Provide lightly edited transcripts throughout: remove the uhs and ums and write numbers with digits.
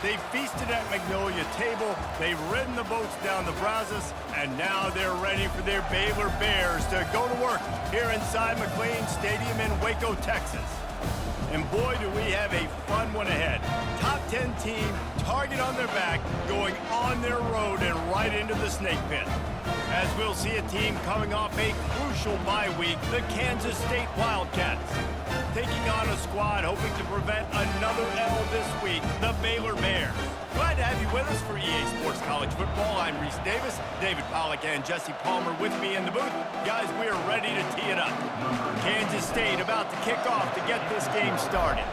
They feasted at Magnolia Table, they've ridden the boats down the Brazos, and now they're ready for their Baylor Bears to go to work here inside McLean Stadium in Waco, Texas. And boy, do we have a fun one ahead. Top 10 team, target on their back, going on their road and right into the snake pit. As we'll see a team coming off a crucial bye week, the Kansas State Wildcats. Taking on a squad hoping to prevent another L this week, the Baylor Bears. Glad to have you with us for EA Sports College Football. I'm Reese Davis, David Pollack and Jesse Palmer with me in the booth. Guys, we are ready to tee it up. Kansas State about to kick off to get this game started.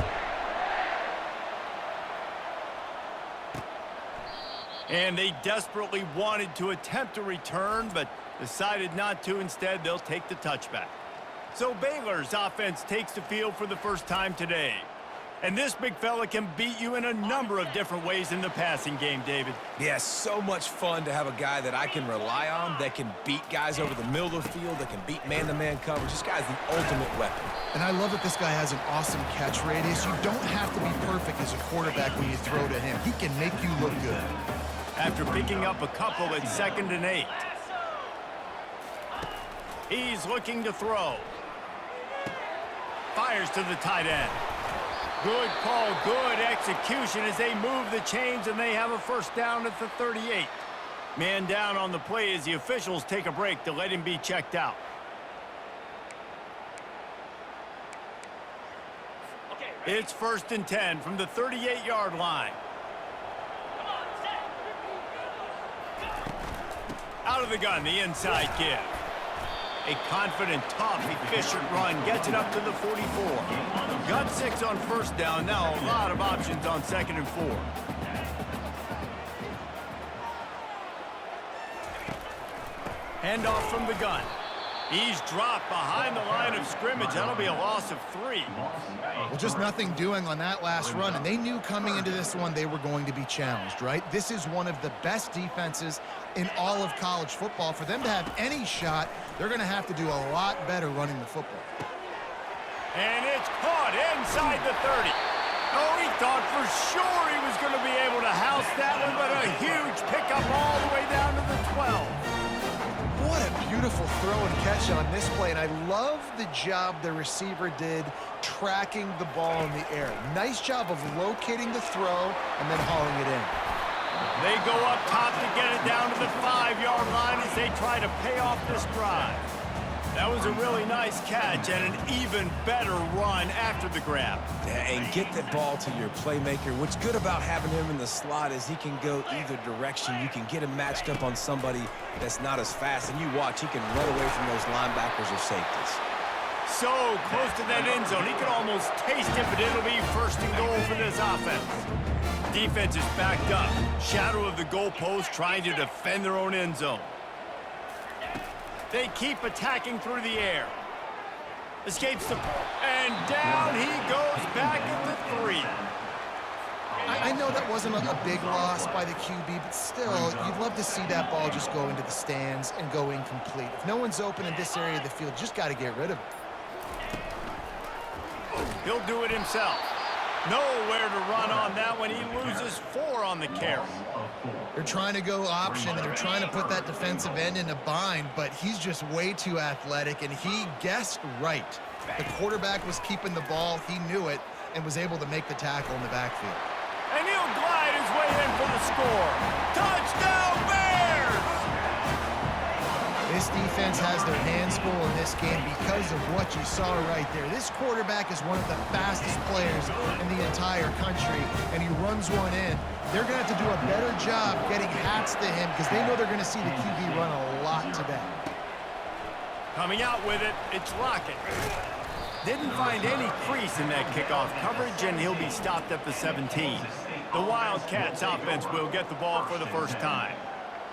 And they desperately wanted to attempt a return, but decided not to. Instead, they'll take the touchback. So Baylor's offense takes the field for the first time today. And this big fella can beat you in a number of different ways in the passing game, David. Yeah, so much fun to have a guy that I can rely on, that can beat guys over the middle of the field, that can beat man-to-man coverage. This guy's the ultimate weapon. And I love that this guy has an awesome catch radius. You don't have to be perfect as a quarterback when you throw to him. He can make you look good. After picking up a couple at 2nd and 8. He's looking to throw. Fires to the tight end. Good call, good execution as they move the chains and they have a first down at the 38. Man down on the play as the officials take a break to let him be checked out. It's 1st and 10 from the 38-yard line. Out of the gun, the inside give. A confident, tough, efficient run gets it up to the 44. Got 6 on first down. Now a lot of options on 2nd and 4. Handoff from the gun. He's dropped behind the line of scrimmage. That'll be a loss of 3. Well, just nothing doing on that last run, and they knew coming into this one they were going to be challenged, right? This is one of the best defenses in all of college football. For them to have any shot, they're going to have to do a lot better running the football. And it's caught inside the 30. Oh, he thought for sure he was going to be able to house that one, but a huge pickup all the way down to the 12. What a beautiful throw and catch on this play, and I love the job the receiver did tracking the ball in the air. Nice job of locating the throw and then hauling it in. They go up top to get it down to the 5-yard line as they try to pay off this drive. That was a really nice catch and an even better run after the grab. Yeah, and get the ball to your playmaker. What's good about having him in the slot is he can go either direction. You can get him matched up on somebody that's not as fast, and you watch, he can run away from those linebackers or safeties. So close to that end zone. He could almost taste it, but it'll be 1st and goal for this offense. Defense is backed up. Shadow of the goalpost trying to defend their own end zone. They keep attacking through the air. Escapes the... And down he goes back at the 3. I know that wasn't a big loss by the QB, but still, you'd love to see that ball just go into the stands and go incomplete. If no one's open in this area of the field, you just got to get rid of it. He'll do it himself. Nowhere to run on that one. He loses 4 on the carry. They're trying to go option, and they're trying to put that defensive end in a bind, but he's just way too athletic, and he guessed right. The quarterback was keeping the ball. He knew it and was able to make the tackle in the backfield. And he'll glide his way in for the score. Touchdown, Bears! This defense has their hands full in this game because of what you saw right there. This quarterback is one of the fastest players in the entire country, and he runs one in. They're going to have to do a better job getting hats to him because they know they're going to see the QB run a lot today. Coming out with it, it's Lockett. Didn't find any crease in that kickoff coverage, and he'll be stopped at the 17. The Wildcats offense will get the ball for the first time.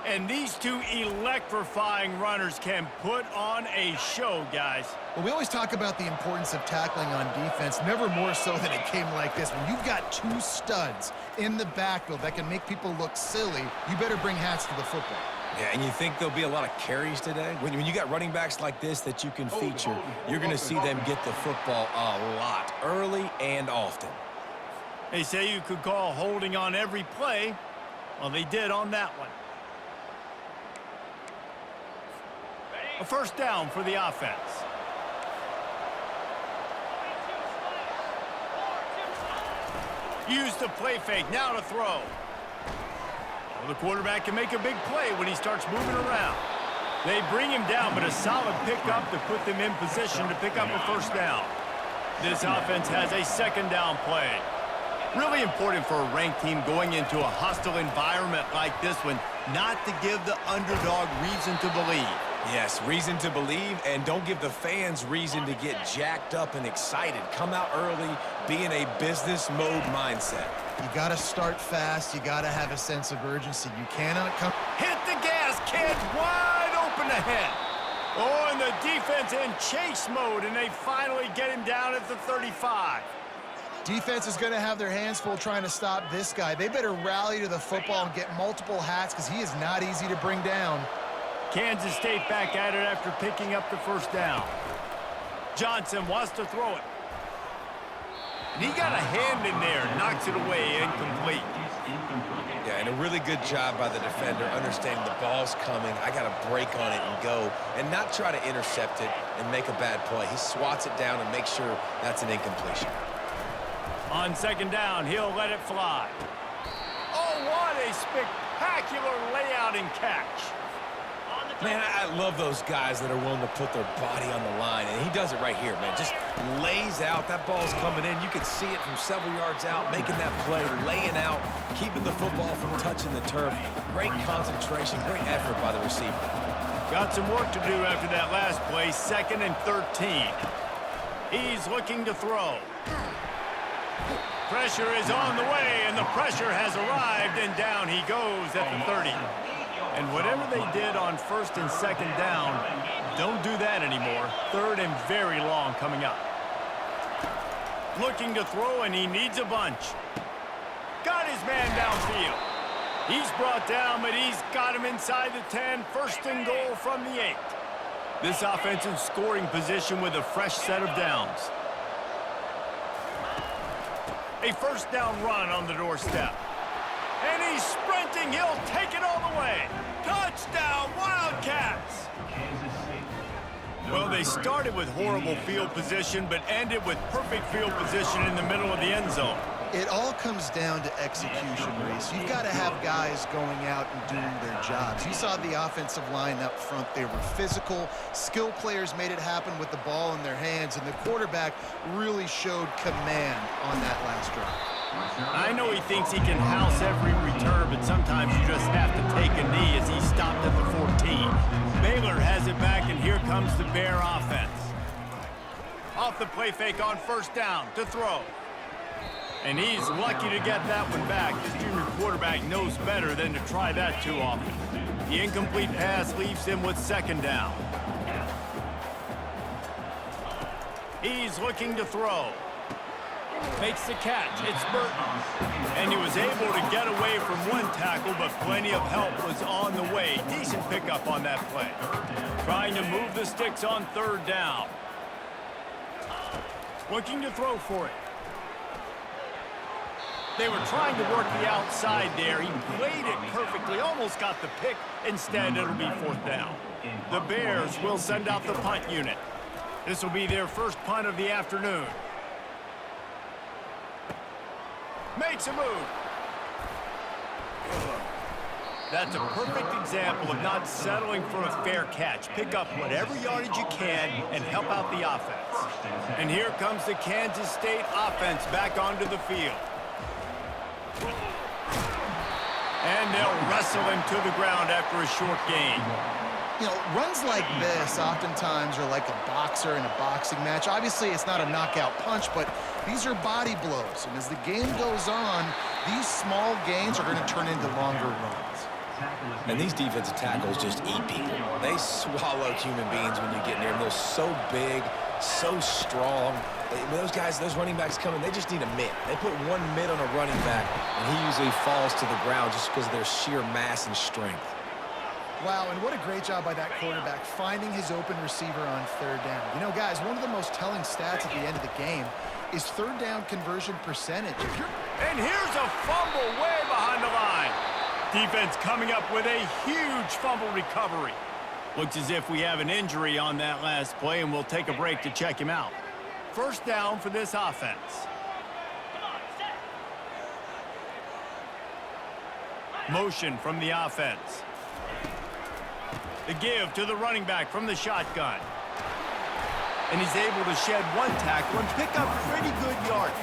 And these two electrifying runners can put on a show, guys. Well, we always talk about the importance of tackling on defense, never more so than a game like this. When you've got 2 studs in the backfield that can make people look silly, you better bring hats to the football. Yeah, and you think there'll be a lot of carries today? When you got running backs like this that you can feature, you're going to see them get the football a lot, early and often. They say you could call holding on every play. Well, they did on that one. A first down for the offense. Use the play fake, now to throw. Well, the quarterback can make a big play when he starts moving around. They bring him down, but a solid pickup to put them in position to pick up a first down. This offense has a second down play. Really important for a ranked team going into a hostile environment like this one, not to give the underdog reason to believe. Yes, reason to believe, and don't give the fans reason to get jacked up and excited. Come out early, be in a business mode mindset. You got to start fast. You got to have a sense of urgency. You cannot come... Hit the gas, kid! Wide open ahead. Oh, and the defense in chase mode, and they finally get him down at the 35. Defense is going to have their hands full trying to stop this guy. They better rally to the football and get multiple hats because he is not easy to bring down. Kansas State back at it after picking up the first down. Johnson wants to throw it. And he got a hand in there, knocks it away, incomplete. Yeah, and a really good job by the defender, understanding the ball's coming. I got to break on it and go, and not try to intercept it and make a bad play. He swats it down and makes sure that's an incompletion. On second down, he'll let it fly. Oh, what a spectacular layout and catch. Man, I love those guys that are willing to put their body on the line, and he does it right here, man. Just lays out. That ball's coming in. You can see it from several yards out, making that play, laying out, keeping the football from touching the turf. Great concentration, great effort by the receiver. Got some work to do after that last play, 2nd and 13. He's looking to throw. Pressure is on the way, and the pressure has arrived, and down he goes at the 30. And whatever they did on 1st and 2nd down, don't do that anymore. 3rd and very long coming up. Looking to throw, and he needs a bunch. Got his man downfield. He's brought down, but he's got him inside the 10. 1st and goal from the 8. This offense in scoring position with a fresh set of downs. A first down run on the doorstep. And he's sprinting. He'll take it all the way. Touchdown, Wildcats! Well, they started with horrible field position, but ended with perfect field position in the middle of the end zone. It all comes down to execution, Reese. You've got to have guys going out and doing their jobs. You saw the offensive line up front. They were physical. Skill players made it happen with the ball in their hands, and the quarterback really showed command on that last drive. I know he thinks he can house every return, but sometimes you just have to take a knee as he stopped at the 14. Baylor has it back, and here comes the Bear offense. Off the play fake on first down to throw. And he's lucky to get that one back. This junior quarterback knows better than to try that too often. The incomplete pass leaves him with 2nd down. He's looking to throw. Makes the catch. It's Burton. And he was able to get away from one tackle, but plenty of help was on the way. Decent pickup on that play. Trying to move the sticks on 3rd down. Looking to throw for it. They were trying to work the outside there. He played it perfectly, almost got the pick. Instead, it'll be 4th down. The Bears will send out the punt unit. This will be their first punt of the afternoon. Makes a move. That's a perfect example of not settling for a fair catch. Pick up whatever yardage you can and help out the offense. And here comes the Kansas State offense back onto the field. And they'll wrestle him to the ground after a short gain. You know, runs like this oftentimes are like a boxer in a boxing match. Obviously, it's not a knockout punch, but these are body blows. And as the game goes on, these small gains are going to turn into longer runs. And these defensive tackles just eat people. They swallow human beings when you get near them. They're so big, so strong. When those guys, those running backs come in, they just need a mitt. They put one mitt on a running back, and he usually falls to the ground just because of their sheer mass and strength. Wow, and what a great job by that quarterback, finding his open receiver on 3rd down. You know, guys, one of the most telling stats at the end of the game is third down conversion percentage. And here's a fumble way behind the line. Defense coming up with a huge fumble recovery. Looks as if we have an injury on that last play, and we'll take a break to check him out. First down for this offense. Motion from the offense. The give to the running back from the shotgun. And he's able to shed one tackle and pick up pretty good yardage.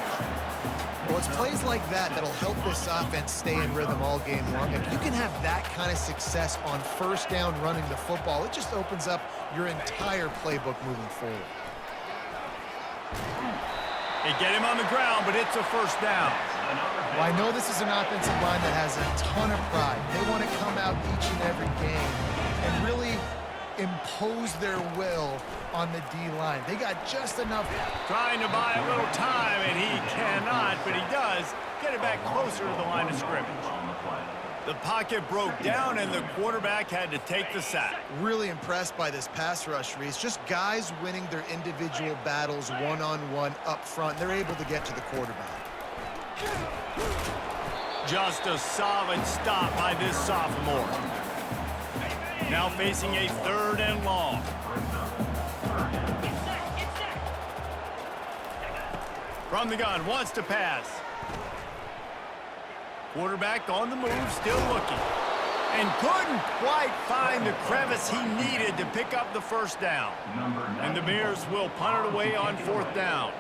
Well, it's plays like that that'll help this offense stay in rhythm all game long. If you can have that kind of success on first down running the football, it just opens up your entire playbook moving forward. They get him on the ground, but it's a first down. Well, I know this is an offensive line that has a ton of pride. They want to come out each and every game and really impose their will on the D-line. They got just enough. Trying to buy a little time, and he cannot, but he does get it back closer to the line of scrimmage. The pocket broke down, and the quarterback had to take the sack. Really impressed by this pass rush, Reese. Just guys winning their individual battles one-on-one up front. They're able to get to the quarterback. Just a solid stop by this sophomore. Now facing a third and long. From the gun, wants to pass. Quarterback on the move, still looking. And couldn't quite find the crevice he needed to pick up the first down. And the Bears will punt it away on fourth down.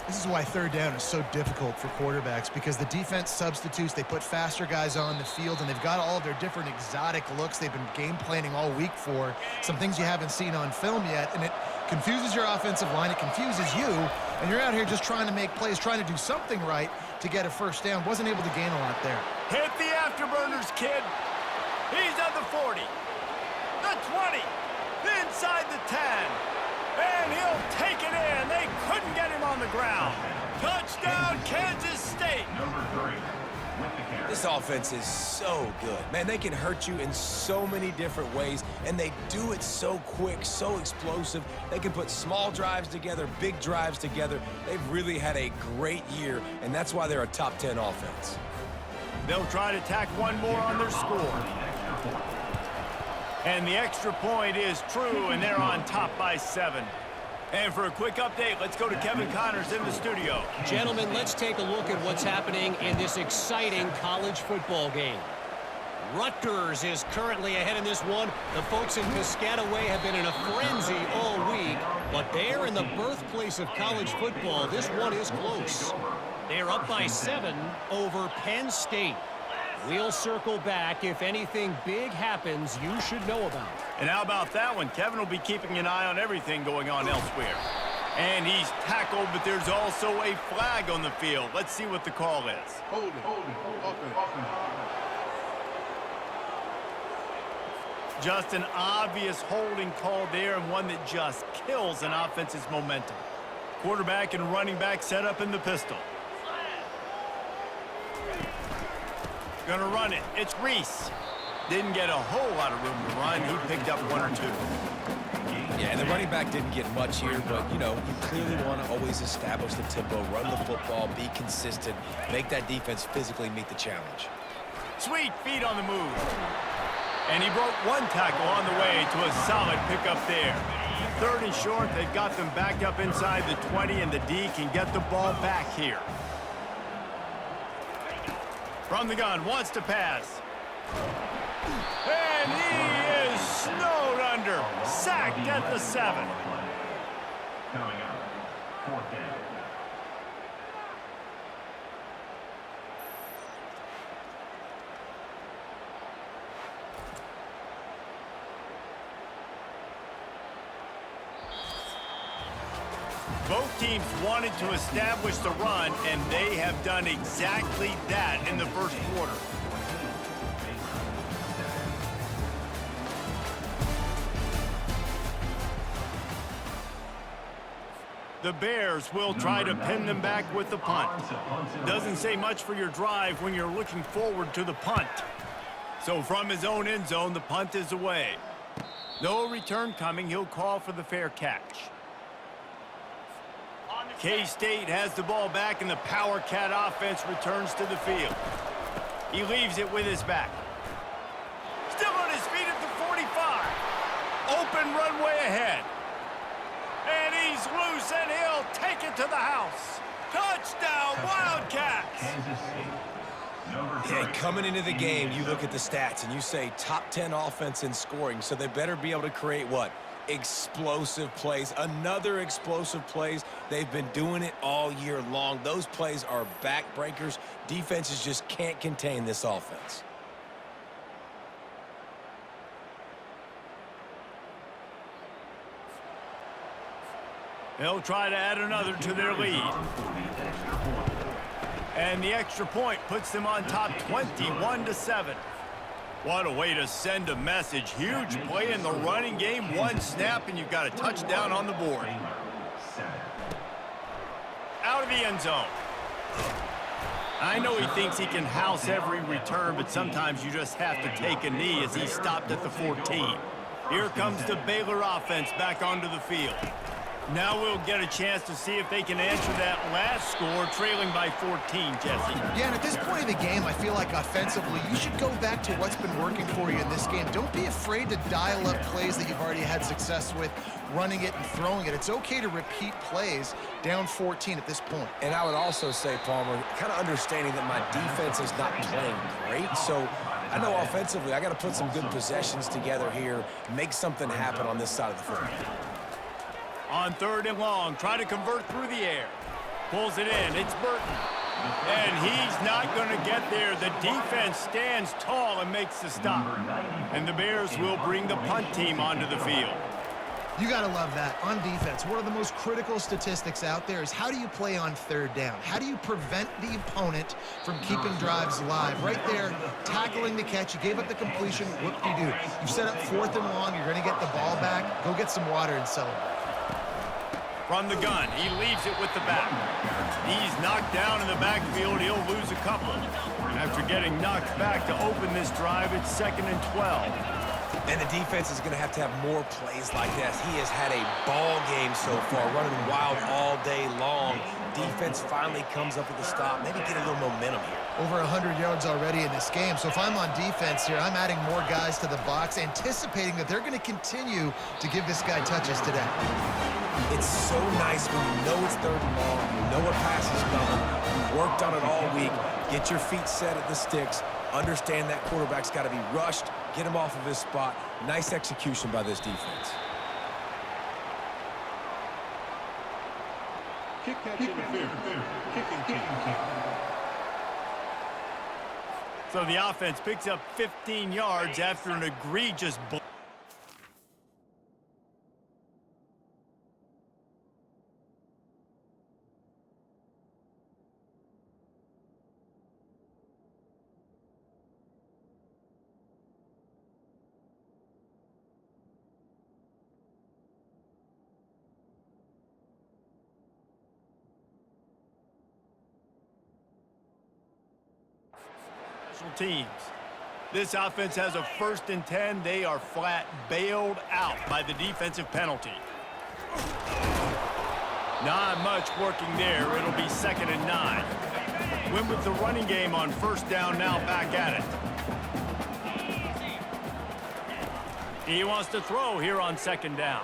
This is why third down is so difficult for quarterbacks, because the defense substitutes, they put faster guys on the field, and they've got all of their different exotic looks they've been game planning all week for, some things you haven't seen on film yet, and it confuses your offensive line, it confuses you, and you're out here just trying to make plays, trying to do something right to get a first down. Wasn't able to gain a lot there. Hit the afterburners, kid. He's at the 40, the 20, inside the 10. And he'll take it in. They couldn't get him on the ground. Touchdown, Kansas State. This offense is so good. Man, they can hurt you in so many different ways, and they do it so quick, so explosive. They can put small drives together, big drives together. They've really had a great year, and that's why they're a top 10 offense. They'll try to tack one more on their score. And the extra point is true, and they're on top by 7. And for a quick update, let's go to Kevin Connors in the studio. Gentlemen, let's take a look at what's happening in this exciting college football game. Rutgers is currently ahead in this one. The folks in Piscataway have been in a frenzy all week, but they're in the birthplace of college football. This one is close. They're up by 7 over Penn State. We'll circle back. If anything big happens, you should know about it. And how about that one? Kevin will be keeping an eye on everything going on elsewhere. And he's tackled, but there's also a flag on the field. Let's see what the call is. Hold it. Just an obvious holding call there, and one that just kills an offense's momentum. Quarterback and running back set up in the pistol. Gonna run it. It's Reese. Didn't get a whole lot of room to run. He picked up 1 or 2. Yeah, the running back didn't get much here, but, you know, you clearly want to always establish the tempo, run the football, be consistent, make that defense physically meet the challenge. Sweet feet on the move. And he broke 1 tackle on the way to a solid pickup there. 3rd and short, they've got them backed up inside the 20, and the D can get the ball back here. From the gun, wants to pass. And he is snowed under. Sacked at the 7. Coming up, 4th down. Both teams wanted to establish the run, and they have done exactly that in the first quarter. The Bears will try to pin them back with the punt. Doesn't say much for your drive when you're looking forward to the punt. So from his own end zone, the punt is away. No return coming. He'll call for the fair catch. On the K-State has the ball back, and the Power Cat offense returns to the field. He leaves it with his back. Still on his feet at the 45. Open runway ahead. And he's loose, and he'll take it to the house. Touchdown, Wildcats! Kansas City. Number Yeah, 3. coming into the game, you look at the stats and you say top 10 offense in scoring, so they better be able to create what? Explosive plays. Another explosive plays. They've been doing it all year long. Those plays are backbreakers. Defenses just can't contain this offense. They'll try to add another to their lead. And the extra point puts them on top 21-7. What a way to send a message. Huge play in the running game. One snap, and you've got a touchdown on the board. Out of the end zone. I know he thinks he can house every return, but sometimes you just have to take a knee as he stopped at the 14. Here comes the Baylor offense back onto the field. Now we'll get a chance to see if they can answer that last score, trailing by 14, Jesse. Yeah, and at this point of the game, I feel like offensively, you should go back to what's been working for you in this game. Don't be afraid to dial up plays that you've already had success with, running it and throwing it. It's okay to repeat plays down 14 at this point. And I would also say, Palmer, kind of understanding that my defense is not playing great, so I know offensively I got to put some good possessions together here, make something happen on this side of the football. On 3rd and long, try to convert through the air. Pulls it in, it's Burton. And he's not going to get there. The defense stands tall and makes the stop. And the Bears will bring the punt team onto the field. You got to love that. On defense, one of the most critical statistics out there is how do you play on 3rd down? How do you prevent the opponent from keeping drives alive? Right there, tackling the catch. You gave up the completion. Whoop-de-doo. You set up 4th and long. You're going to get the ball back. Go get some water and celebrate. From the gun, he leaves it with the back. He's knocked down in the backfield. He'll lose a couple. After getting knocked back to open this drive, it's 2nd and 12. And the defense is going to have more plays like this. He has had a ball game so far, running wild all day long. Defense finally comes up with a stop. Maybe get a little momentum here. Over 100 yards already in this game. So if I'm on defense here, I'm adding more guys to the box, anticipating that they're going to continue to give this guy touches today. It's so nice when you know it's 3rd and long, you know a pass is coming, you worked on it all week, get your feet set at the sticks, understand that quarterback's got to be rushed, get him off of his spot. Nice execution by this defense. Kick catch interference. Kicking kick. So the offense picks up 15 yards after an egregious blow. Teams. This offense has a 1st and 10. They are flat bailed out by the defensive penalty. Not much working there. It'll be 2nd and 9. Win with the running game on 1st down, now back at it. He wants to throw here on 2nd down.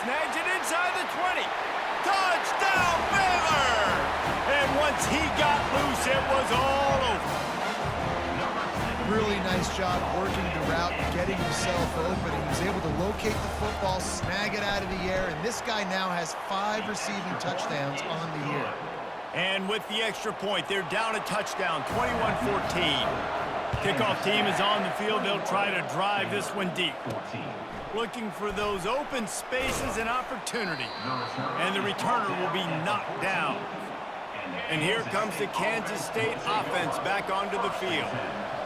Snags it inside the 20. Touchdown, Baylor! And once he got loose, it was all over. Really nice job working the route and getting himself open. He was able to locate the football, snag it out of the air, and this guy now has 5 receiving touchdowns on the year. And with the extra point, they're down a touchdown, 21-14. Kickoff team is on the field. They'll try to drive this one deep. Looking for those open spaces and opportunity. And the returner will be knocked down. And here comes the Kansas State offense back onto the field.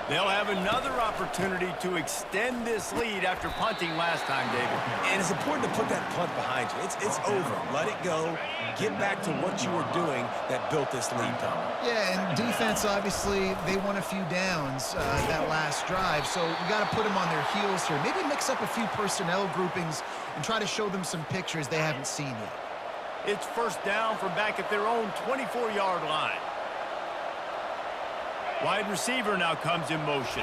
They'll have another opportunity to extend this lead after punting last time, David. And it's important to put that punt behind you. It's over. Let it go. Get back to what you were doing that built this lead, Tom. Yeah, and defense, obviously, they won a few downs that last drive, so you got to put them on their heels here. Maybe mix up a few personnel groupings and try to show them some pictures they haven't seen yet. It's first down from back at their own 24-yard line. Wide receiver now comes in motion.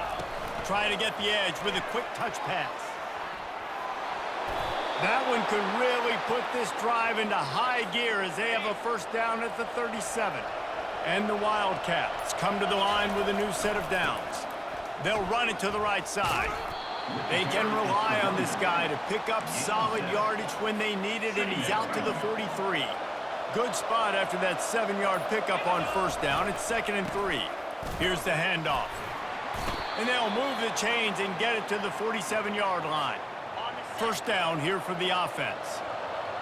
Trying to get the edge with a quick touch pass. That one could really put this drive into high gear as they have a first down at the 37. And the Wildcats come to the line with a new set of downs. They'll run it to the right side. They can rely on this guy to pick up solid yardage when they need it, and he's out to the 43. Good spot after that 7-yard pickup on first down. It's 2nd and 3. Here's the handoff. And they'll move the chains and get it to the 47-yard line. First down here for the offense.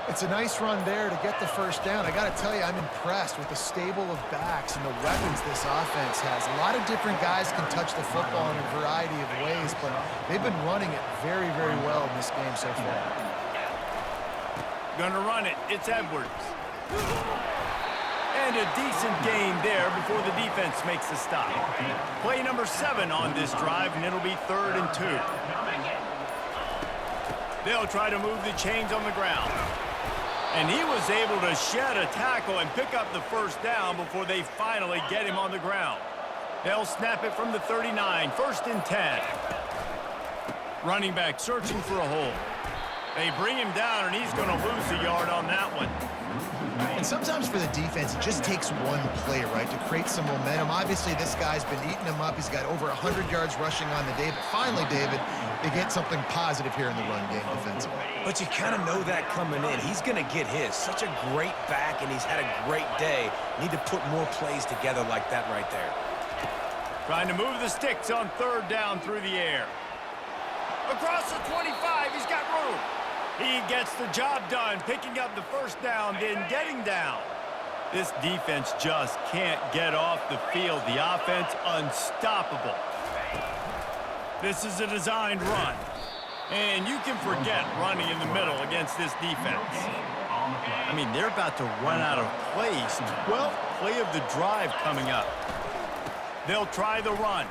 It's a nice run there to get the first down. I got to tell you, I'm impressed with the stable of backs and the weapons this offense has. A lot of different guys can touch the football in a variety of ways, but they've been running it very, very well in this game so far. Gonna run it. It's Edwards. And a decent gain there before the defense makes a stop. Play number 7 on this drive, and it'll be 3rd and 2. They'll try to move the chains on the ground. And he was able to shed a tackle and pick up the first down before they finally get him on the ground. They'll snap it from the 39, 1st and 10. Running back searching for a hole. They bring him down, and he's going to lose a yard on that one. And sometimes for the defense, it just takes one play, right, to create some momentum. Obviously, this guy's been eating them up. He's got over 100 yards rushing on the day. But finally, David, they get something positive here in the run game defensively. But you kind of know that coming in. He's going to get his. Such a great back, and he's had a great day. Need to put more plays together like that right there. Trying to move the sticks on 3rd down through the air. Across the 25, he's got room. He gets the job done, picking up the first down, then getting down. This defense just can't get off the field. The offense unstoppable. This is a designed run. And you can forget running in the middle against this defense. I mean, they're about to run out of plays. 12th play of the drive coming up. They'll try the run.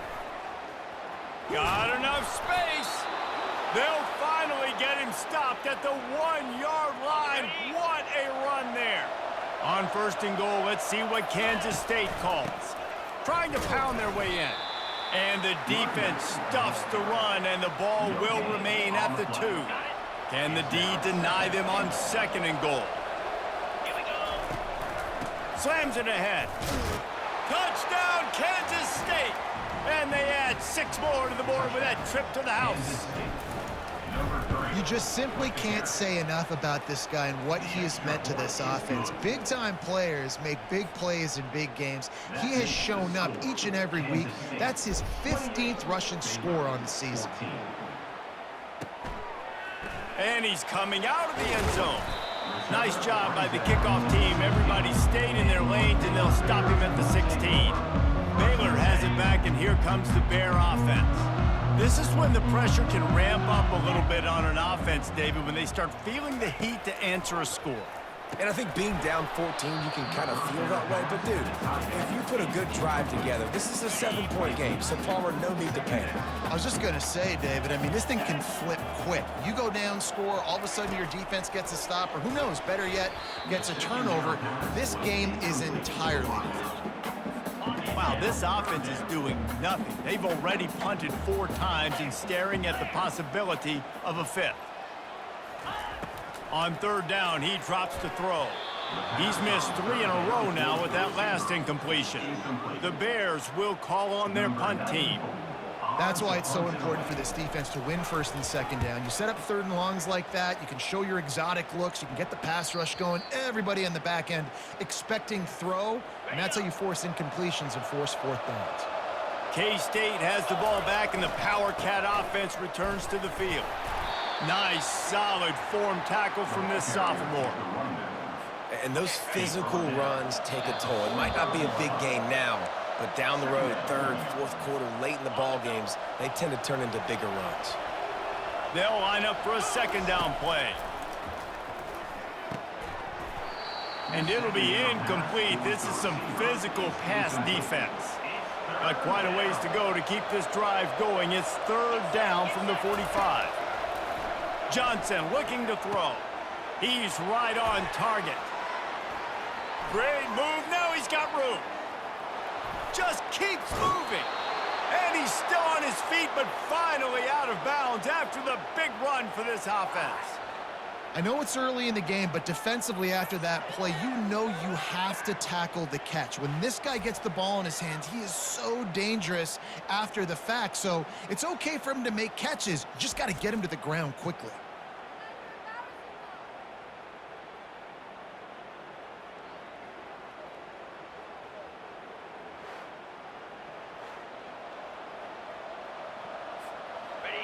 Got enough space. They'll finally get him stopped at the 1-yard line. What a run there. On 1st and goal, let's see what Kansas State calls. Trying to pound their way in. And the defense stuffs the run, and the ball will remain at the 2. Can the D deny them on 2nd and goal? Slams it ahead. Touchdown, Kansas State. And they add 6 more to the board with that trip to the house. You just simply can't say enough about this guy and what he has meant to this offense. Big-time players make big plays in big games. He has shown up each and every week. That's his 15th rushing score on the season. And he's coming out of the end zone. Nice job by the kickoff team. Everybody stayed in their lanes, and they'll stop him at the 16. Baylor has it back, and here comes the Bear offense. This is when the pressure can ramp up a little bit on an offense, David, when they start feeling the heat to answer a score. And I think being down 14, you can kind of feel that way. But, dude, if you put a good drive together, this is a 7-point game, so Palmer, no need to panic. I was just going to say, David, I mean, this thing can flip quick. You go down, score, all of a sudden your defense gets a stop, or who knows, better yet, gets a turnover. This game is entirely different. Wow, this offense is doing nothing. They've already punted 4 times and staring at the possibility of a 5th. On 3rd down, he drops to throw. He's missed 3 in a row now with that last incompletion. The Bears will call on their punt team. That's why it's so important for this defense to win 1st and 2nd down. You set up 3rd and longs like that, you can show your exotic looks, you can get the pass rush going, everybody on the back end expecting throw, and that's how you force incompletions and force 4th downs. K-State has the ball back, and the Power Cat offense returns to the field. Nice, solid form tackle from this sophomore. And those physical runs take a toll. It might not be a big gain now, But down the road, third, fourth quarter, late in the ball games, they tend to turn into bigger runs. They'll line up for a second down play. And it'll be incomplete. This is some physical pass defense. Got quite a ways to go to keep this drive going. It's third down from the 45. Johnson looking to throw. He's right on target. Great move. Now he's got room. Just keeps moving. And he's still on his feet, but finally out of bounds after the big run for this offense. I know it's early in the game, but defensively after that play, you know you have to tackle the catch. When this guy gets the ball in his hands, he is so dangerous after the fact. So it's okay for him to make catches. You just got to get him to the ground quickly.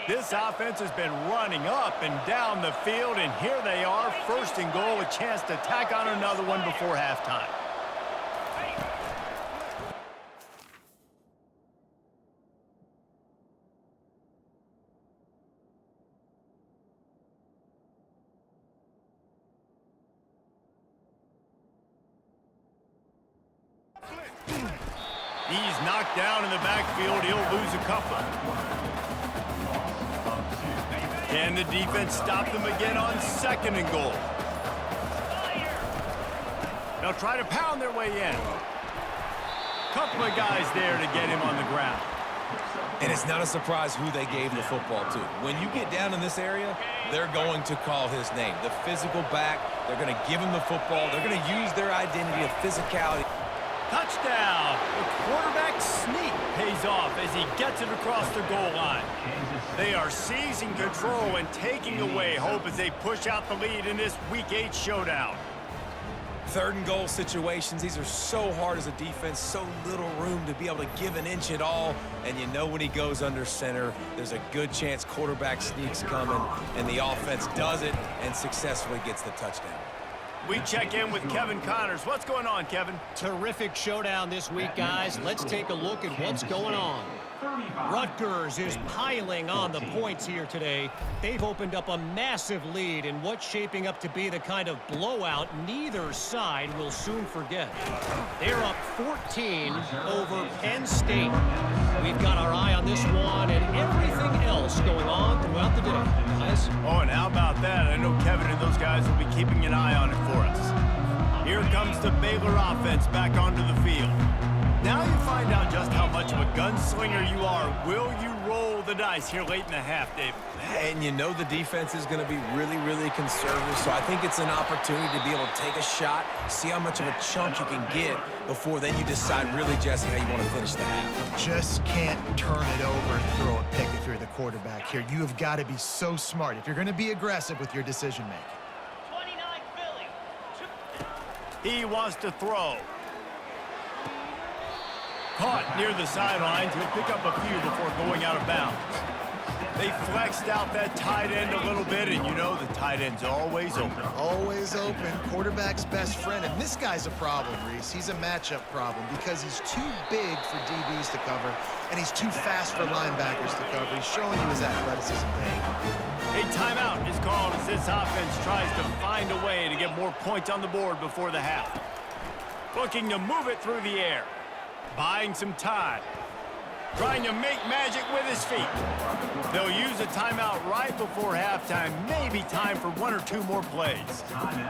This offense has been running up and down the field, and here they are, first and goal, a chance to tack on another one before halftime. He's knocked down in the backfield. He'll lose a couple. Can the defense stop them again on second and goal? They'll try to pound their way in. Couple of guys there to get him on the ground. And it's not a surprise who they gave the football to. When you get down in this area, they're going to call his name. The physical back, they're going to give him the football. They're going to use their identity of physicality. Touchdown! The quarterback sneak pays off as he gets it across the goal line. They are seizing control and taking away hope as they push out the lead in this Week 8 showdown. Third and goal situations, these are so hard as a defense, so little room to be able to give an inch at all. And you know when he goes under center, there's a good chance quarterback sneak's coming, and the offense does it and successfully gets the touchdown. We check in with Kevin Connors. What's going on, Kevin? Terrific showdown this week, guys. Let's take a look at what's going on. Rutgers is piling on the points here today. They've opened up a massive lead in what's shaping up to be the kind of blowout neither side will soon forget. They're up 14 over Penn State. We've got our eye on this one and everything else going on throughout the day, guys. Oh, and how about that? I know Kevin and those guys will be keeping an eye on it for us. Here comes the Baylor offense back onto the field. Now you find out just how much of a gunslinger you are. Will you roll the dice here late in the half, David? And you know the defense is going to be really, really conservative, so I think it's an opportunity to be able to take a shot, see how much of a chunk you can get before then you decide really, Jesse, how you want to finish the half. Just can't turn it over and throw a pick if you're the quarterback here. You have got to be so smart if you're going to be aggressive with your decision-making. He wants to throw. Caught near the sidelines. He'll pick up a few before going out of bounds. They flexed out that tight end a little bit, and you know the tight end's always open. Always open. Quarterback's best friend. And this guy's a problem, Reese. He's a matchup problem because he's too big for DBs to cover, and he's too fast for linebackers to cover. He's showing you his athleticism, Dave. A timeout is called as this offense tries to find a way to get more points on the board before the half. Looking to move it through the air. Buying some time. Trying to make magic with his feet. They'll use a timeout right before halftime. Maybe time for one or two more plays.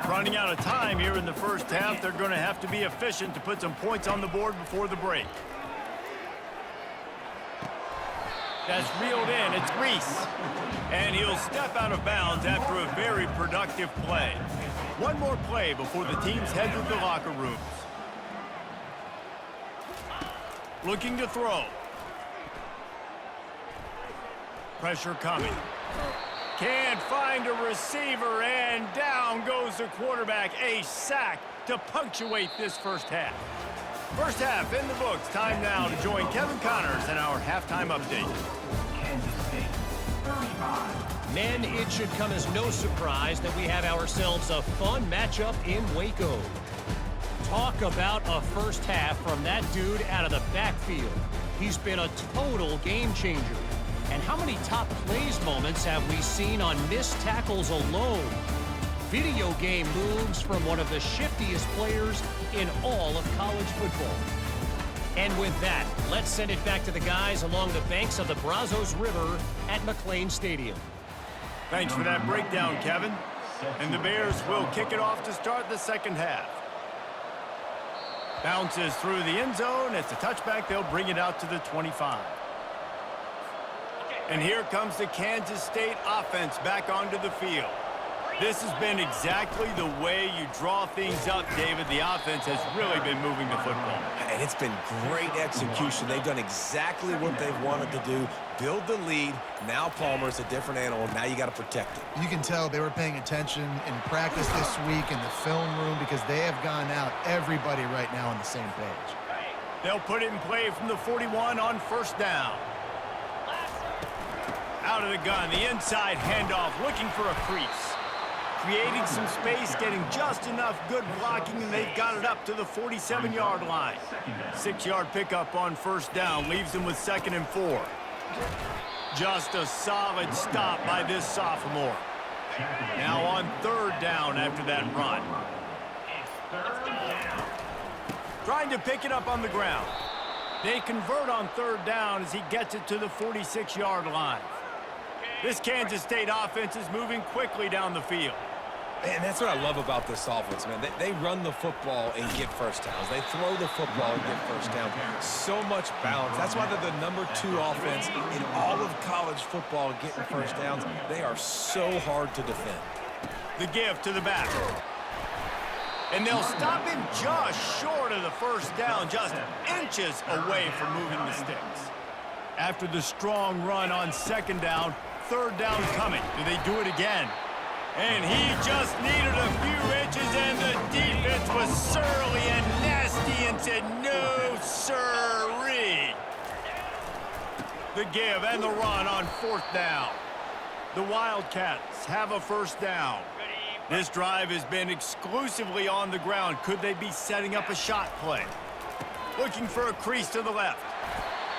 Running out of time here in the first half. They're going to have to be efficient to put some points on the board before the break. That's reeled in. It's Reese. And he'll step out of bounds after a very productive play. One more play before the teams head to the locker rooms. Looking to throw. Pressure coming. Can't find a receiver, and down goes the quarterback. A sack to punctuate this first half. First half in the books. Time now to join Kevin Connors in our halftime update. Men, it should come as no surprise that we have ourselves a fun matchup in Waco. Talk about a first half from that dude out of the backfield. He's been a total game changer. And how many top plays moments have we seen on missed tackles alone? Video game moves from one of the shiftiest players in all of college football. And with that, let's send it back to the guys along the banks of the Brazos River at McLean Stadium. Thanks for that breakdown, Kevin. And the Bears will kick it off to start the second half. Bounces through the end zone. It's a touchback. They'll bring it out to the 25. And here comes the Kansas State offense back onto the field. This has been exactly the way you draw things up, David. The offense has really been moving the football. And it's been great execution. They've done exactly what they've wanted to do. Build the lead. Now Palmer's a different animal. Now you got to protect it. You can tell they were paying attention in practice this week in the film room because they have gone out, everybody right now on the same page. They'll put it in play from the 41 on first down. Out of the gun, the inside handoff, looking for a crease. Creating some space, getting just enough good blocking, and they've got it up to the 47-yard line. 6-yard pickup on first down, leaves them with 2nd and 4. Just a solid stop by this sophomore. Now on 3rd down after that run. Trying to pick it up on the ground. They convert on 3rd down as he gets it to the 46-yard line. This Kansas State offense is moving quickly down the field. And that's what I love about this offense, man. They run the football and get first downs. They throw the football and get first downs. So much balance. That's why they're the #2 offense in all of college football getting first downs. They are so hard to defend. The give to the back. And they'll stop him just short of the first down, just inches away from moving the sticks. After the strong run on 2nd down, 3rd down coming. Do they do it again? And he just needed a few inches, and the defense was surly and nasty and said, no, sirree. The give and the run on 4th down. The Wildcats have a first down. This drive has been exclusively on the ground. Could they be setting up a shot play? Looking for a crease to the left.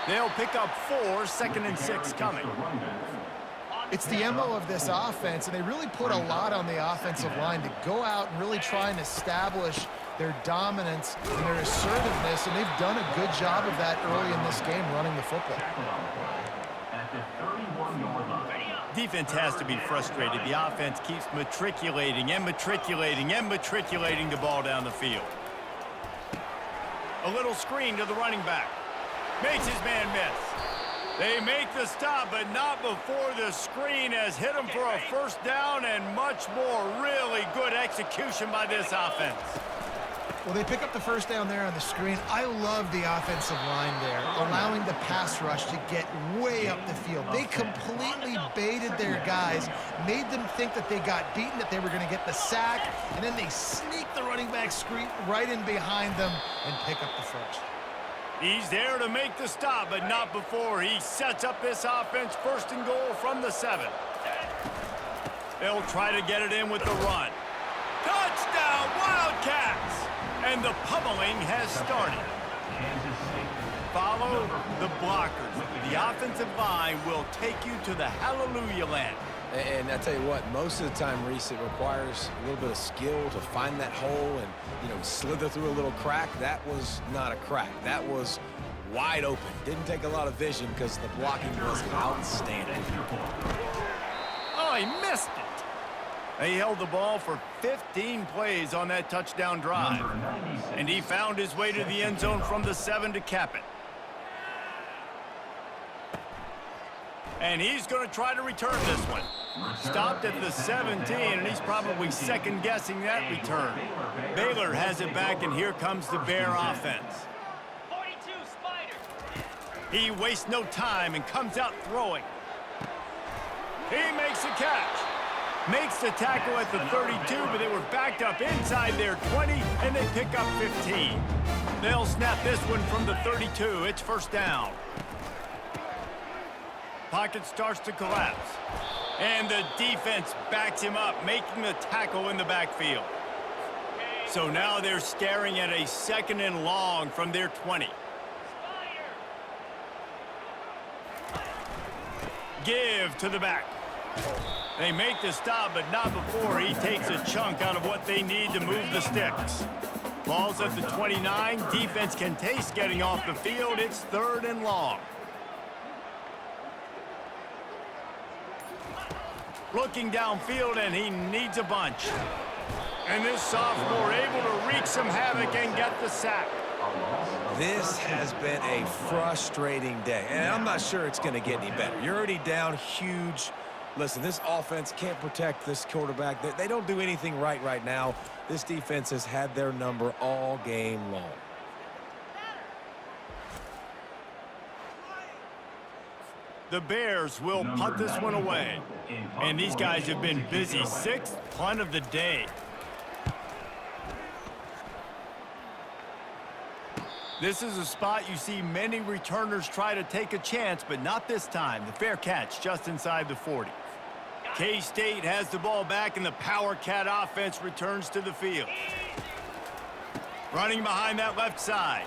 They'll pick up 4, 2nd and 6 coming. It's the MO of this offense, and they really put a lot on the offensive line to go out and really try and establish their dominance and their assertiveness, and they've done a good job of that early in this game running the football. Defense has to be frustrated. The offense keeps matriculating and matriculating and matriculating the ball down the field. A little screen to the running back. Makes his man miss. They make the stop, but not before the screen has hit him for a first down and much more. Really good execution by this offense. Well, they pick up the first down there on the screen. I love the offensive line there, allowing the pass rush to get way up the field. They completely baited their guys, made them think that they got beaten, that they were going to get the sack, and then they sneak the running back screen right in behind them and pick up the first. He's there to make the stop, but not before he sets up this offense 1st and goal from the 7. They'll try to get it in with the run. Touchdown, Wildcats! And the pummeling has started. Follow the blockers. The offensive line will take you to the hallelujah land. And I tell you what, most of the time, Reese, it requires a little bit of skill to find that hole and, slither through a little crack. That was not a crack. That was wide open. Didn't take a lot of vision because the blocking was outstanding. Oh, he missed it. He held the ball for 15 plays on that touchdown drive. And he found his way to the end zone from the 7 to cap it. And he's going to try to return this one. Stopped at the 17, and he's probably second-guessing that return. Baylor has it back, and here comes the Bear offense. 42 Spider. He wastes no time and comes out throwing. He makes a catch. Makes the tackle at the 32, but they were backed up inside their 20, and they pick up 15. They'll snap this one from the 32. It's first down. Pocket starts to collapse. And the defense backs him up, making the tackle in the backfield. So now they're staring at a 2nd and long from their 20. Give to the back. They make the stop, but not before he takes a chunk out of what they need to move the sticks. Ball's at the 29. Defense can taste getting off the field. It's 3rd and long. Looking downfield, and he needs a bunch. And this sophomore able to wreak some havoc and get the sack. This has been a frustrating day, and I'm not sure it's going to get any better. You're already down huge. Listen, this offense can't protect this quarterback. They don't do anything right now. This defense has had their number all game long. The Bears will punt this one away. And these guys have been busy. 6th punt of the day. This is a spot you see many returners try to take a chance, but not this time. The fair catch just inside the 40. K-State has the ball back, and the Power Cat offense returns to the field. Running behind that left side.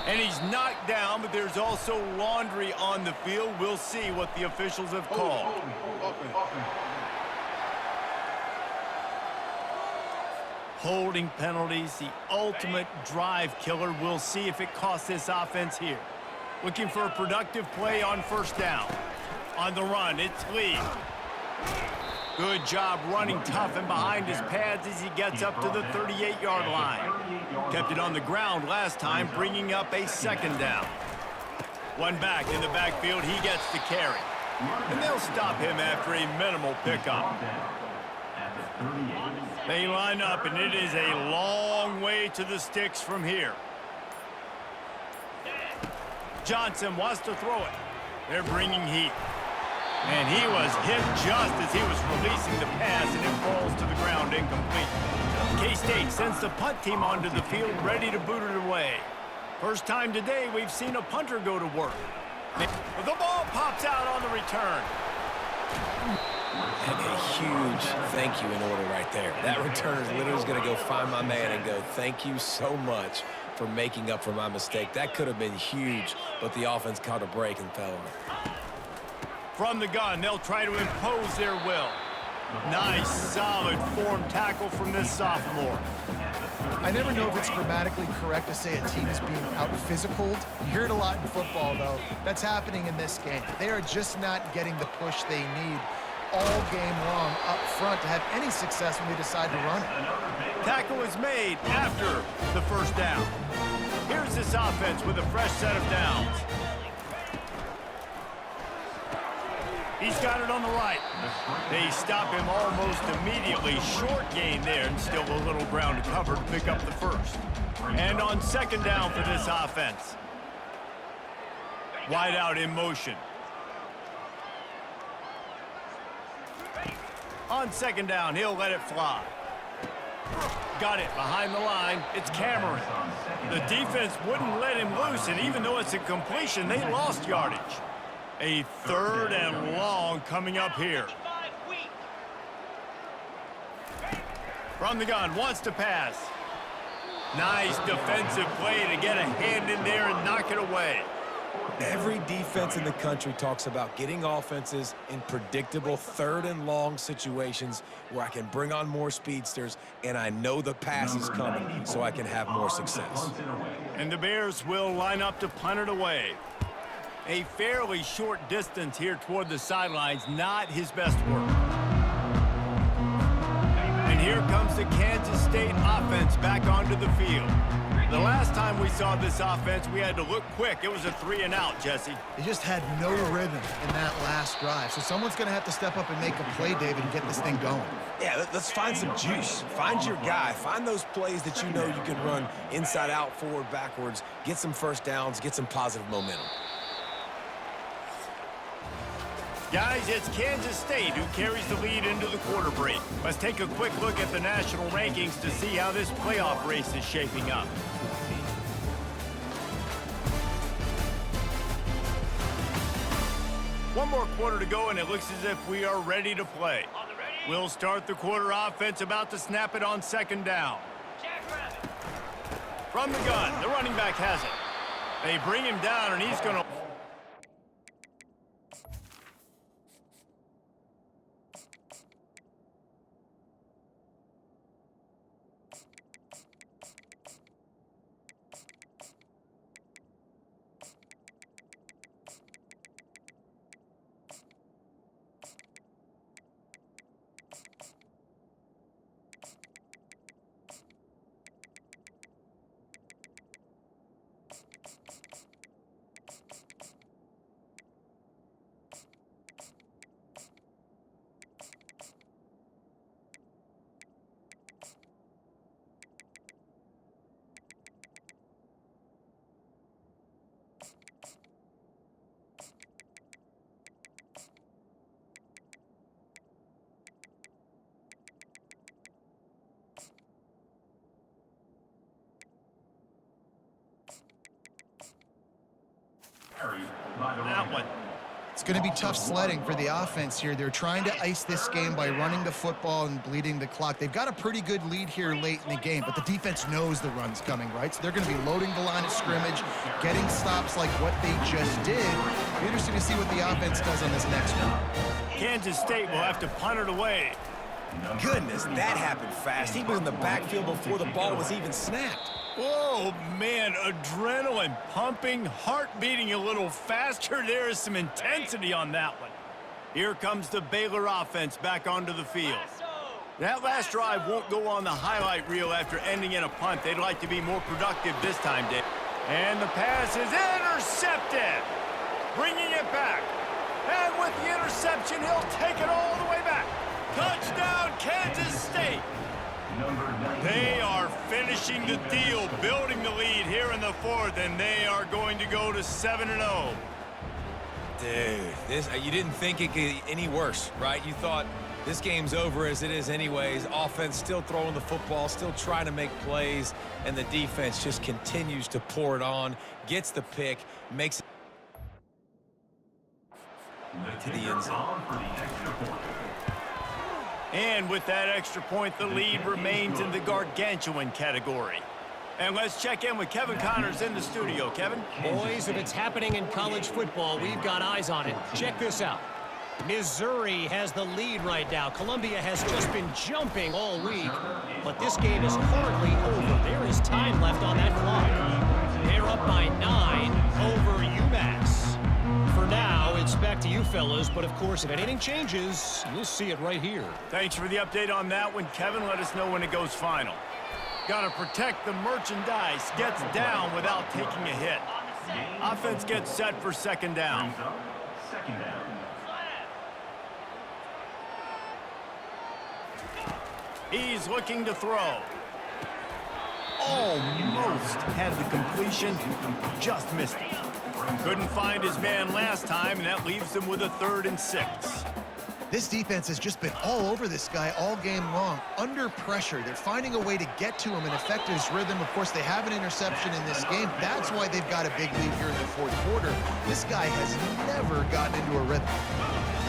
And he's knocked down, but there's also laundry on the field. We'll see what the officials have called. Holding penalties, the ultimate drive killer. We'll see if it costs this offense here. Looking for a productive play on 1st down. On the run, it's Lee. Good job running tough and behind his pads as he gets up to the 38-yard line. Kept it on the ground last time, bringing up a 2nd down. One back in the backfield, he gets the carry. And they'll stop him after a minimal pickup. They line up, and it is a long way to the sticks from here. Johnson wants to throw it. They're bringing heat. And he was hit just as he was releasing the pass, and it falls to the ground incomplete. K-State sends the punt team onto the field, ready to boot it away. First time today we've seen a punter go to work. The ball pops out on the return. And a huge thank you in order right there. That returner is literally going to go find my man and go, thank you so much for making up for my mistake. That could have been huge, but the offense caught a break and fell on it. From the gun, they'll try to impose their will. Nice, solid form tackle from this sophomore. I never know if it's grammatically correct to say a team is being out-physicaled. You hear it a lot in football, though. That's happening in this game. They are just not getting the push they need all game long up front to have any success when they decide to run it. Tackle is made after the 1st down. Here's this offense with a fresh set of downs. He's got it on the right. They stop him almost immediately. Short gain there, and still a little ground to cover to pick up the 1st. And on 2nd down for this offense. Wide out in motion. On 2nd down, he'll let it fly. Got it behind the line. It's Cameron. The defense wouldn't let him loose, and even though it's a completion, they lost yardage. A 3rd and long coming up here. From the gun, wants to pass. Nice defensive play to get a hand in there and knock it away. Every defense in the country talks about getting offenses in predictable 3rd and long situations where I can bring on more speedsters and I know the pass is coming so I can have more success. And the Bears will line up to punt it away. A fairly short distance here toward the sidelines, not his best work. And here comes the Kansas State offense back onto the field. The last time we saw this offense, we had to look quick. It was a 3-and-out, Jesse. They just had no rhythm in that last drive. So someone's going to have to step up and make a play, David, and get this thing going. Yeah, let's find some juice. Find your guy. Find those plays that you know you can run inside out, forward, backwards, get some 1st downs, get some positive momentum. Guys, it's Kansas State who carries the lead into the quarter break. Let's take a quick look at the national rankings to see how this playoff race is shaping up. One more quarter to go, and it looks as if we are ready to play. On the ready, We'll start the quarter offense, about to snap it on second down. Jackrabbit. From the gun, the running back has it. They bring him down, and he's going to... That one. It's going to be tough sledding for the offense here. They're trying to ice this game by running the football and bleeding the clock. They've got a pretty good lead here late in the game, but the defense knows the run's coming, right? So they're going to be loading the line of scrimmage, getting stops like what they just did. It'll be interesting to see what the offense does on this next one. Kansas State will have to punt it away. Goodness, that happened fast. He was in the backfield before the ball was even snapped. Oh, man, adrenaline pumping, heart beating a little faster. There is some intensity on that one. Here comes the Baylor offense back onto the field. That last drive won't go on the highlight reel after ending in a punt. They'd like to be more productive this time, Dave. And the pass is intercepted. Bringing it back. And with the interception, he'll take it all the way back. Touchdown, Kansas State. They are finishing the deal, building the lead here in the fourth, and they are going to go to 7-0. Dude, you didn't think it could get any worse, right? You thought this game's over as it is anyways. Offense still throwing the football, still trying to make plays, and the defense just continues to pour it on, gets the pick, makes it to the end zone. And with that extra point, the lead remains in the gargantuan category. And let's check in with Kevin Connors in the studio. Kevin? Boys, if it's happening in college football, we've got eyes on it. Check this out. Missouri has the lead right now. Columbia has just been jumping all week, but this game is hardly over. There is time left on that clock. They're up by 9 over UMass. For now, it's back to you fellas, but of course, if anything changes, you'll see it right here. Thanks for the update on that one, Kevin. Let us know when it goes final. Got to protect the merchandise. Gets down without taking a hit. Offense gets set for second down. He's looking to throw. Almost had the completion, just missed it. Couldn't find his man last time, and that leaves him with a 3rd and 6. This defense has just been all over this guy all game long. Under pressure, they're finding a way to get to him and affect his rhythm. Of course, they have an interception in this game. That's why they've got a big lead here in the fourth quarter. This guy has never gotten into a rhythm.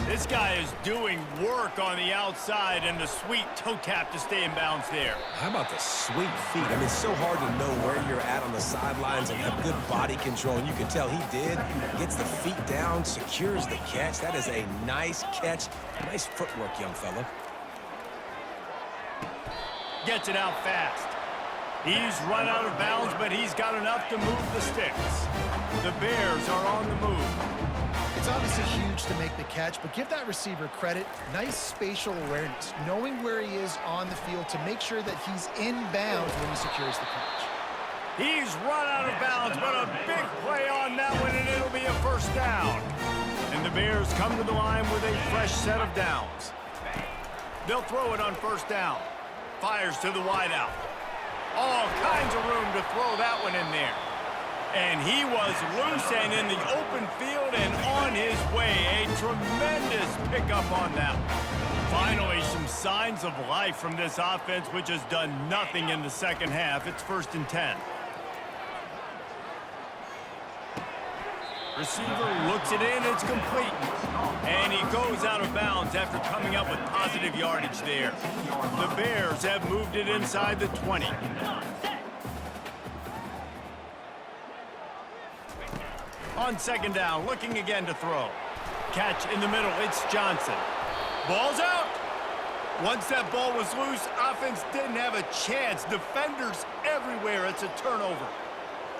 This guy is doing work on the outside, and the sweet toe tap to stay in bounds there. How about the sweet feet? I mean, it's so hard to know where you're at on the sidelines and have good body control. And you can tell he did. Gets the feet down, secures the catch. That is a nice catch. Nice footwork, young fella. Gets it out fast. He's run out of bounds, but he's got enough to move the sticks. The Bears are on the move. It's obviously huge to make the catch, but give that receiver credit. Nice spatial awareness, knowing where he is on the field to make sure that he's in bounds when he secures the catch. He's run out of bounds, but a big play on that one, and it'll be a first down. And the Bears come to the line with a fresh set of downs. They'll throw it on first down. Fires to the wideout. All kinds of room to throw that one in there. And he was loose and in the open field and on his way. A tremendous pickup on that one. Finally, some signs of life from this offense, which has done nothing in the second half. It's 1st and 10. Receiver looks it in, it's complete. And he goes out of bounds after coming up with positive yardage there. The Bears have moved it inside the 20. On second down, looking again to throw. Catch in the middle, it's Johnson. Ball's out. Once that ball was loose, offense didn't have a chance. Defenders everywhere, it's a turnover.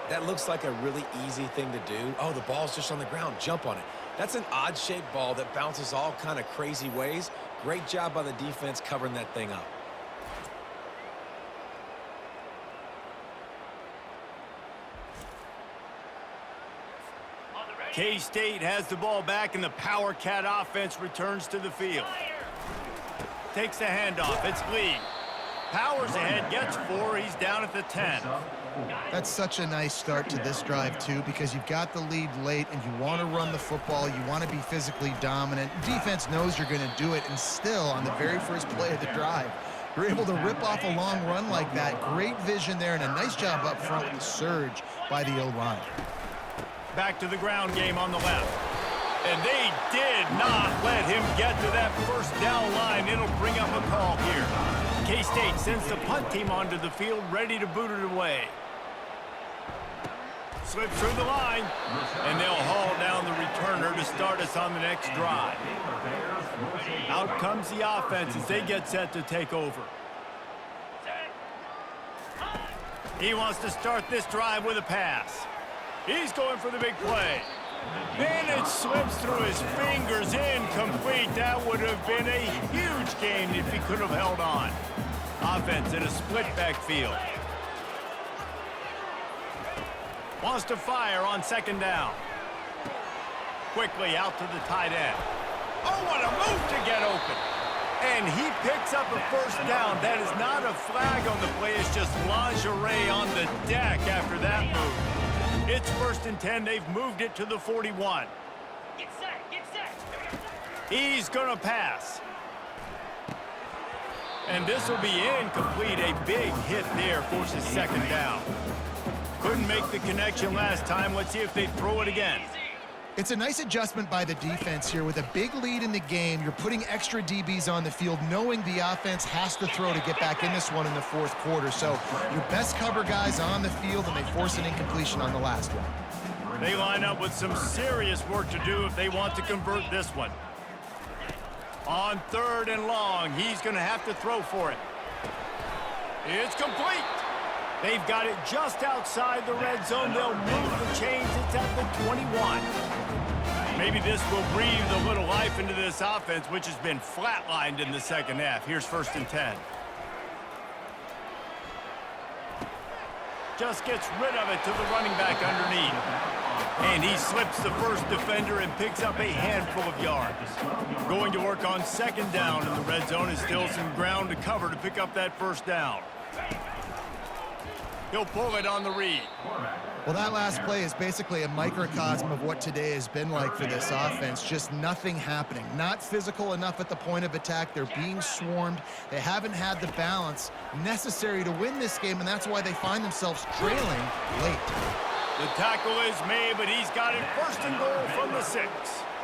That looks like a really easy thing to do. Oh, the ball's just on the ground. Jump on it. That's an odd-shaped ball that bounces all kind of crazy ways. Great job by the defense covering that thing up. K-State has the ball back, and the Power Cat offense returns to the field. Takes the handoff. It's Lee. Powers ahead, gets 4. He's down at the 10. That's such a nice start to this drive, too, because you've got the lead late and you want to run the football. You want to be physically dominant. Defense knows you're going to do it, and still, on the very first play of the drive, you're able to rip off a long run like that. Great vision there, and a nice job up front with the surge by the O-line. Back to the ground game on the left. And they did not let him get to that first down line. It'll bring up a call here. K-State sends the punt team onto the field, ready to boot it away. Slips through the line, and they'll haul down the returner to start us on the next drive. Out comes the offense as they get set to take over. He wants to start this drive with a pass. He's going for the big play. And it slips through his fingers, incomplete. That would have been a huge gain if he could have held on. Offense in a split backfield. Wants to fire on second down. Quickly out to the tight end. Oh, what a move to get open. And he picks up a first down. That is not a flag on the play. It's just lingerie on the deck after that move. It's 1st and 10. They've moved it to the 41. Get set, get set. He's going to pass. And this will be incomplete. A big hit there forces second down. Couldn't make the connection last time. Let's see if they throw it again. It's a nice adjustment by the defense here. With a big lead in the game, you're putting extra DBs on the field, knowing the offense has to throw to get back in this one in the fourth quarter. So your best cover guys on the field, and they force an incompletion on the last one. They line up with some serious work to do if they want to convert this one. On 3rd and long, he's going to have to throw for it. It's complete. They've got it just outside the red zone. They'll move the chains. It's at the 21. Maybe this will breathe a little life into this offense, which has been flatlined in the second half. Here's 1st and 10. Just gets rid of it to the running back underneath. And he slips the first defender and picks up a handful of yards. Going to work on second down in the red zone is still some ground to cover to pick up that first down. He'll pull it on the read. Well, that last play is basically a microcosm of what today has been like for this offense. Just nothing happening. Not physical enough at the point of attack. They're being swarmed. They haven't had the balance necessary to win this game, and that's why they find themselves trailing late. The tackle is made, but he's got it 1st and goal from the 6.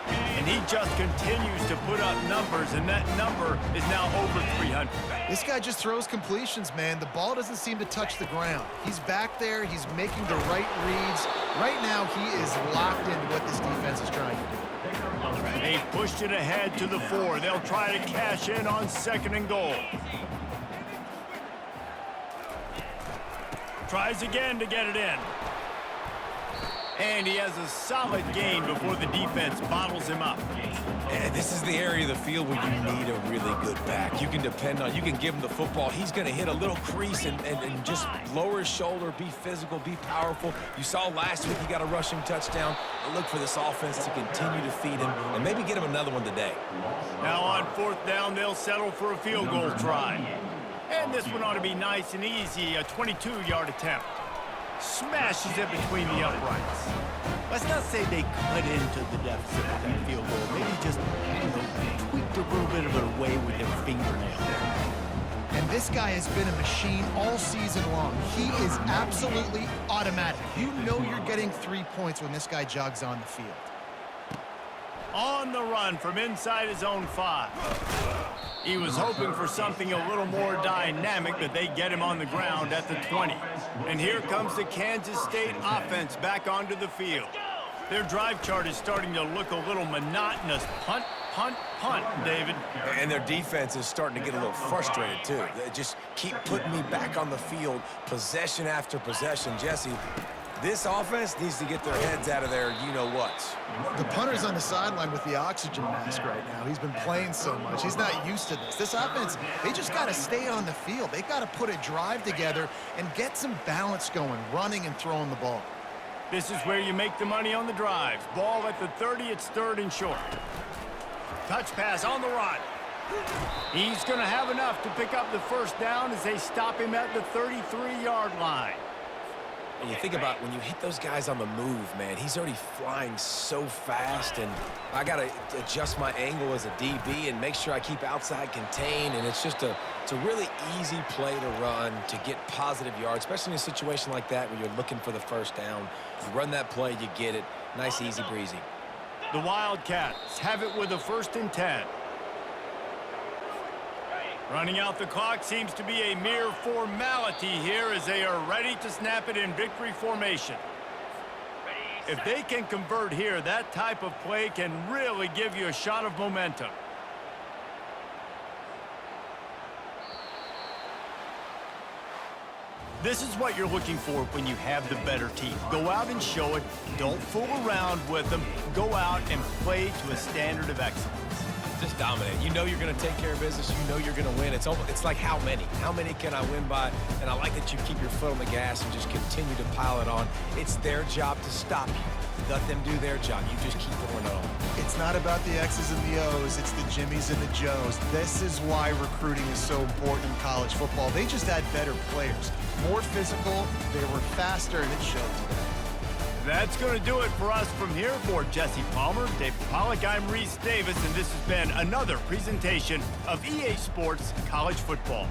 And he just continues to put up numbers, and that number is now over 300. This guy just throws completions, man. The ball doesn't seem to touch the ground. He's back there. He's making the right reads. Right now, he is locked into what this defense is trying to do. They pushed it ahead to the 4. They'll try to cash in on 2nd and goal. Tries again to get it in. And he has a solid gain before the defense bottles him up. And this is the area of the field where you need a really good back. You can depend on, you can give him the football. He's going to hit a little crease and just lower his shoulder, be physical, be powerful. You saw last week he got a rushing touchdown. I look for this offense to continue to feed him and maybe get him another one today. Now on 4th down, they'll settle for a field goal try. And this one ought to be nice and easy, a 22-yard attempt. Smashes it between the uprights. Let's not say they cut into the deficit with that field goal. Maybe just tweaked a little bit of it away with their fingernail. And This guy has been a machine all season long. He is absolutely automatic. You know you're getting 3 points when this guy jogs on the field. On the run from inside his own 5. He was hoping for something a little more dynamic, but they get him on the ground at the 20. And here comes the Kansas State offense back onto the field. Their drive chart is starting to look a little monotonous. Punt, punt, punt, David. And their defense is starting to get a little frustrated, too. They just keep putting me back on the field, possession after possession. Jesse, this offense needs to get their heads out of their you-know-whats. The punter's on the sideline with the oxygen mask right now. He's been playing so much. He's not used to this. This offense, they just got to stay on the field. They got to put a drive together and get some balance going, running and throwing the ball. This is where you make the money on the drives. Ball at the 30, it's 3rd and short. Touch pass on the run. He's going to have enough to pick up the first down as they stop him at the 33-yard line. And you think about when you hit those guys on the move, man, he's already flying so fast, and I got to adjust my angle as a DB and make sure I keep outside contained, and it's just it's a really easy play to run to get positive yards, especially in a situation like that where you're looking for the first down. You run that play, you get it. Nice, easy breezy. The Wildcats have it with a 1st and 10. Running out the clock seems to be a mere formality here as they are ready to snap it in victory formation. If they can convert here, that type of play can really give you a shot of momentum. This is what you're looking for when you have the better team. Go out and show it. Don't fool around with them. Go out and play to a standard of excellence. Just dominate. You know you're going to take care of business. You know you're going to win. It's like how many? How many can I win by? And I like that you keep your foot on the gas and just continue to pile it on. It's their job to stop you. Let them do their job. You just keep pouring it on. It's not about the X's and the O's. It's the Jimmies and the Joes. This is why recruiting is so important in college football. They just had better players. More physical, they were faster, and it showed today. That's going to do it for us from here. For Jesse Palmer, David Pollack, I'm Reese Davis, and this has been another presentation of EA Sports College Football.